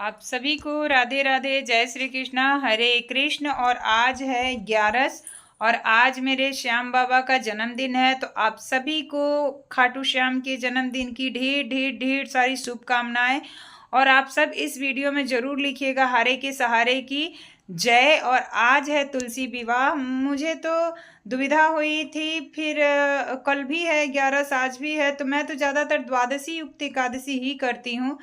आप सभी को राधे राधे, जय श्री कृष्णा, हरे कृष्ण। और आज है 11 और आज मेरे श्याम बाबा का जन्मदिन है। तो आप सभी को खाटू श्याम के जन्मदिन की ढेर ढेर ढेर सारी शुभकामनाएं। और आप सब इस वीडियो में जरूर लिखिएगा हरे के सहारे की जय। और आज है तुलसी विवाह। मुझे तो दुविधा हुई थी, फिर कल भी है 11, आज भी है। तो मैं तो ज़्यादातर द्वादशी युक्त एकादशी ही करती हूँ,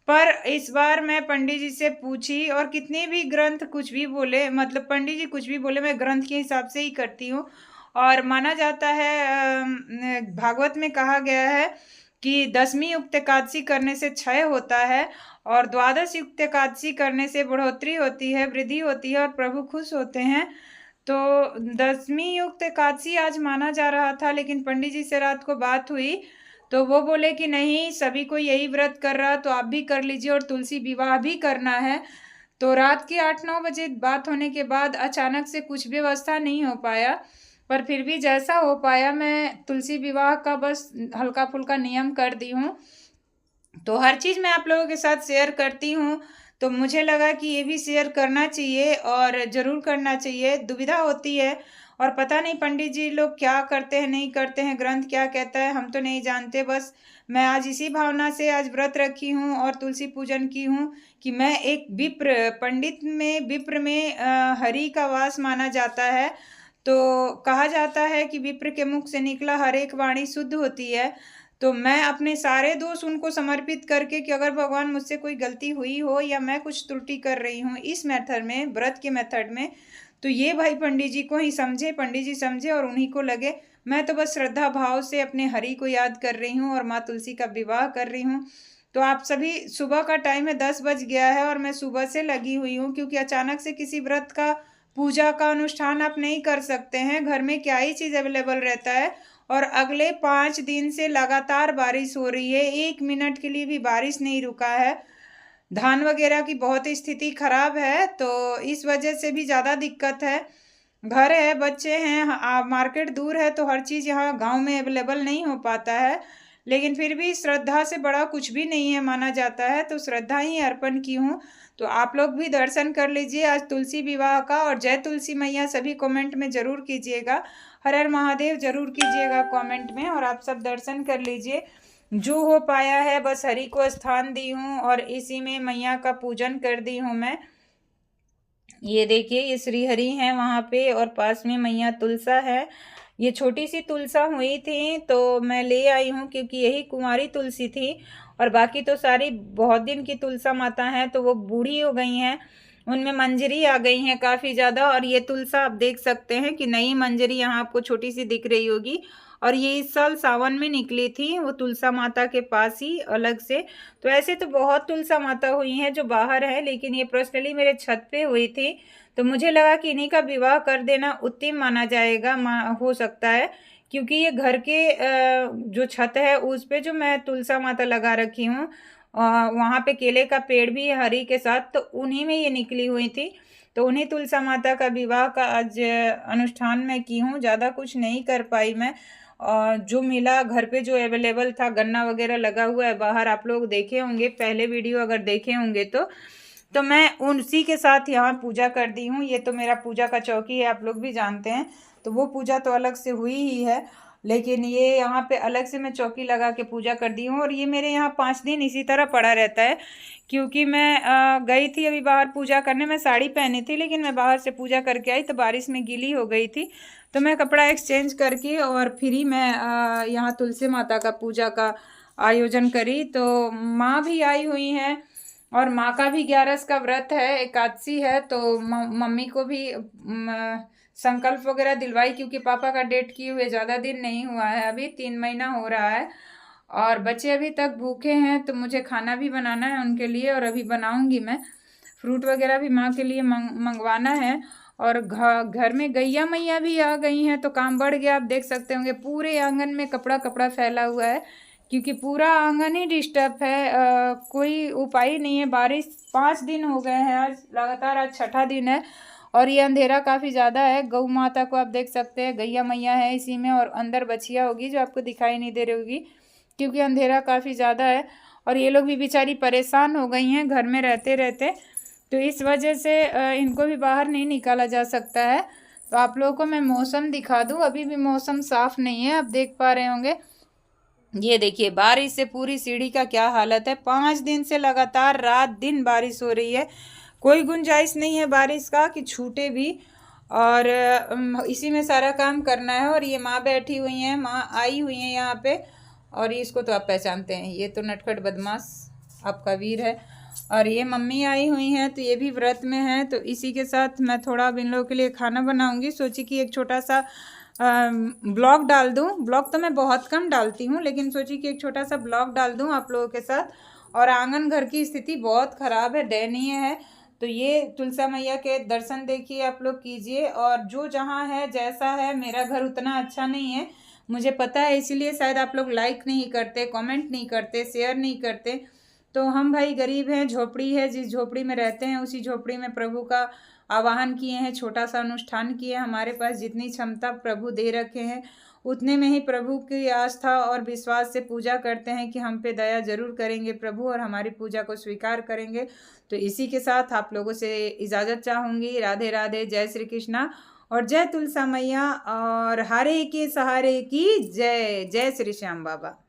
पर इस बार मैं पंडित जी से पूछी और कितने भी ग्रंथ कुछ भी बोले, मतलब पंडित जी कुछ भी बोले, मैं ग्रंथ के हिसाब से ही करती हूँ। और माना जाता है, भागवत में कहा गया है कि 10वीं युक्त एकादशी करने से क्षय होता है और द्वादश युक्त एकादशी करने से बढ़ोतरी होती है, वृद्धि होती है और प्रभु खुश होते हैं। तो 10वीं युक्त एकादशी आज माना जा रहा था, लेकिन पंडित जी से रात को बात हुई तो वो बोले कि नहीं, सभी को यही व्रत कर रहा तो आप भी कर लीजिए और तुलसी विवाह भी करना है। तो रात के 8-9 बजे बात होने के बाद अचानक से कुछ व्यवस्था नहीं हो पाया, पर फिर भी जैसा हो पाया मैं तुलसी विवाह का बस हल्का फुल्का नियम कर दी हूँ। तो हर चीज़ मैं आप लोगों के साथ शेयर करती हूँ, तो मुझे लगा कि ये भी शेयर करना चाहिए और ज़रूर करना चाहिए। दुविधा होती है और पता नहीं पंडित जी लोग क्या करते हैं नहीं करते हैं, ग्रंथ क्या कहता है हम तो नहीं जानते। बस मैं आज इसी भावना से आज व्रत रखी हूँ और तुलसी पूजन की हूँ कि मैं एक विप्र, पंडित में विप्र में हरि का वास माना जाता है। तो कहा जाता है कि विप्र के मुख से निकला हर एक वाणी शुद्ध होती है। तो मैं अपने सारे दोष उनको समर्पित करके कि अगर भगवान मुझसे कोई गलती हुई हो या मैं कुछ त्रुटि कर रही हूँ इस मेथड में, व्रत के मेथड में, तो ये भाई पंडित जी को ही समझे, पंडित जी समझे और उन्हीं को लगे। मैं तो बस श्रद्धा भाव से अपने हरि को याद कर रही हूँ और माँ तुलसी का विवाह कर रही हूँ। तो आप सभी, सुबह का टाइम है, 10 बज गया है और मैं सुबह से लगी हुई हूँ, क्योंकि अचानक से किसी व्रत का पूजा का अनुष्ठान आप नहीं कर सकते हैं। घर में क्या ही चीज़ अवेलेबल रहता है। और अगले 5 दिन से लगातार बारिश हो रही है, 1 मिनट के लिए भी बारिश नहीं रुका है। धान वगैरह की बहुत स्थिति खराब है, तो इस वजह से भी ज़्यादा दिक्कत है। घर है, बच्चे हैं, मार्केट दूर है, तो हर चीज़ यहाँ गांव में अवेलेबल नहीं हो पाता है। लेकिन फिर भी श्रद्धा से बड़ा कुछ भी नहीं है माना जाता है, तो श्रद्धा ही अर्पण की हूँ। तो आप लोग भी दर्शन कर लीजिए आज तुलसी विवाह का। और जय तुलसी मैया सभी कमेंट में ज़रूर कीजिएगा, हर हर महादेव ज़रूर कीजिएगा कमेंट में। और आप सब दर्शन कर लीजिए, जो हो पाया है बस हरि को स्थान दी हूँ और इसी में मैया का पूजन कर दी हूँ मैं। ये देखिए, ये श्री हरि हैं वहाँ पे और पास में मैया तुलसा है। ये छोटी सी तुलसा हुई थी तो मैं ले आई हूँ, क्योंकि यही कुंवारी तुलसी थी और बाकी तो सारी बहुत दिन की तुलसा माता हैं, तो वो बूढ़ी हो गई हैं, उनमें मंजरी आ गई हैं काफ़ी ज़्यादा। और ये तुलसा आप देख सकते हैं कि नई मंजरी यहाँ आपको छोटी सी दिख रही होगी, और ये इस साल सावन में निकली थी वो तुलसा माता के पास ही अलग से। तो ऐसे तो बहुत तुलसा माता हुई हैं जो बाहर है, लेकिन ये पर्सनली मेरे छत पे हुई थी, तो मुझे लगा कि इन्हीं का विवाह कर देना उत्तम माना जाएगा, हो सकता है, क्योंकि ये घर के जो छत है उस पे जो मैं तुलसा माता लगा रखी हूँ, वहाँ पे केले का पेड़ भी है हरी के साथ, तो उन्हीं में ये निकली हुई थी। तो उन्हीं तुलसा माता का विवाह का आज अनुष्ठान मैं की हूँ। ज़्यादा कुछ नहीं कर पाई मैं, और जो मिला घर पे जो अवेलेबल था, गन्ना वगैरह लगा हुआ है बाहर, आप लोग देखे होंगे पहले वीडियो अगर देखे होंगे तो मैं उसी के साथ यहाँ पूजा कर दी हूँ। ये तो मेरा पूजा का चौकी है, आप लोग भी जानते हैं, तो वो पूजा तो अलग से हुई ही है, लेकिन ये यहाँ पे अलग से मैं चौकी लगा के पूजा कर दी हूँ। और ये मेरे यहाँ 5 दिन इसी तरह पड़ा रहता है, क्योंकि मैं गई थी अभी बाहर पूजा करने, मैं साड़ी पहनी थी लेकिन मैं बाहर से पूजा करके आई तो बारिश में गीली हो गई थी, तो मैं कपड़ा एक्सचेंज करके और फिर ही मैं यहाँ तुलसी माता का पूजा का आयोजन करी। तो माँ भी आई हुई हैं और माँ का भी 11 का व्रत है, एकादशी है, तो मम्मी को भी संकल्प वगैरह दिलवाई, क्योंकि पापा का डेट किए हुए ज़्यादा दिन नहीं हुआ है, अभी 3 महीना हो रहा है और बच्चे अभी तक भूखे हैं, तो मुझे खाना भी बनाना है उनके लिए और अभी बनाऊंगी मैं। फ्रूट वगैरह भी माँ के लिए मंगवाना है। और घर में गैया मैया भी आ गई हैं, तो काम बढ़ गया। आप देख सकते होंगे पूरे आंगन में कपड़ा कपड़ा फैला हुआ है, क्योंकि पूरा आंगन ही डिस्टर्ब है। कोई उपाय नहीं है। बारिश 5 दिन हो गए हैं, आज लगातार, आज छठा दिन है और ये अंधेरा काफ़ी ज़्यादा है। गौ माता को आप देख सकते हैं, गैया मैया है इसी में, और अंदर बछिया होगी जो आपको दिखाई नहीं दे रही होगी, क्योंकि अंधेरा काफ़ी ज़्यादा है। और ये लोग भी बेचारी परेशान हो गई हैं घर में रहते रहते, तो इस वजह से इनको भी बाहर नहीं निकाला जा सकता है। तो आप लोगों को मैं मौसम दिखा दूँ, अभी भी मौसम साफ नहीं है, आप देख पा रहे होंगे। ये देखिए बारिश से पूरी सीढ़ी का क्या हालत है। 5 दिन से लगातार रात दिन बारिश हो रही है, कोई गुंजाइश नहीं है बारिश का कि छूटे भी। और इसी में सारा काम करना है। और ये माँ बैठी हुई हैं, माँ आई हुई हैं यहाँ पे, और इसको तो आप पहचानते हैं, ये तो नटखट बदमाश आपका वीर है। और ये मम्मी आई हुई हैं, तो ये भी व्रत में है। तो इसी के साथ मैं थोड़ा अब इन लोगों के लिए खाना बनाऊंगी। सोची कि एक छोटा सा ब्लॉग डाल दूं। ब्लॉग तो मैं बहुत कम डालती हूँ, लेकिन सोची कि एक छोटा सा ब्लॉग डाल दूं आप लोगों के साथ। और आंगन घर की स्थिति बहुत ख़राब है, दयनीय है। तो ये तुलसा मैया के दर्शन देखिए आप लोग कीजिए। और जो जहाँ है जैसा है, मेरा घर उतना अच्छा नहीं है मुझे पता है, इसीलिए शायद आप लोग लाइक नहीं करते, कमेंट नहीं करते, शेयर नहीं करते। तो हम भाई गरीब हैं, झोपड़ी है, जिस झोपड़ी में रहते हैं उसी झोपड़ी में प्रभु का आवाहन किए हैं, छोटा सा अनुष्ठान किए। हमारे पास जितनी क्षमता प्रभु दे रखे हैं उतने में ही प्रभु की आस्था और विश्वास से पूजा करते हैं कि हम पे दया जरूर करेंगे प्रभु और हमारी पूजा को स्वीकार करेंगे। तो इसी के साथ आप लोगों से इजाज़त चाहूँगी। राधे राधे, जय श्री कृष्णा और जय तुलसा मैया और हरे के सहारे की जय। जय श्री श्याम बाबा।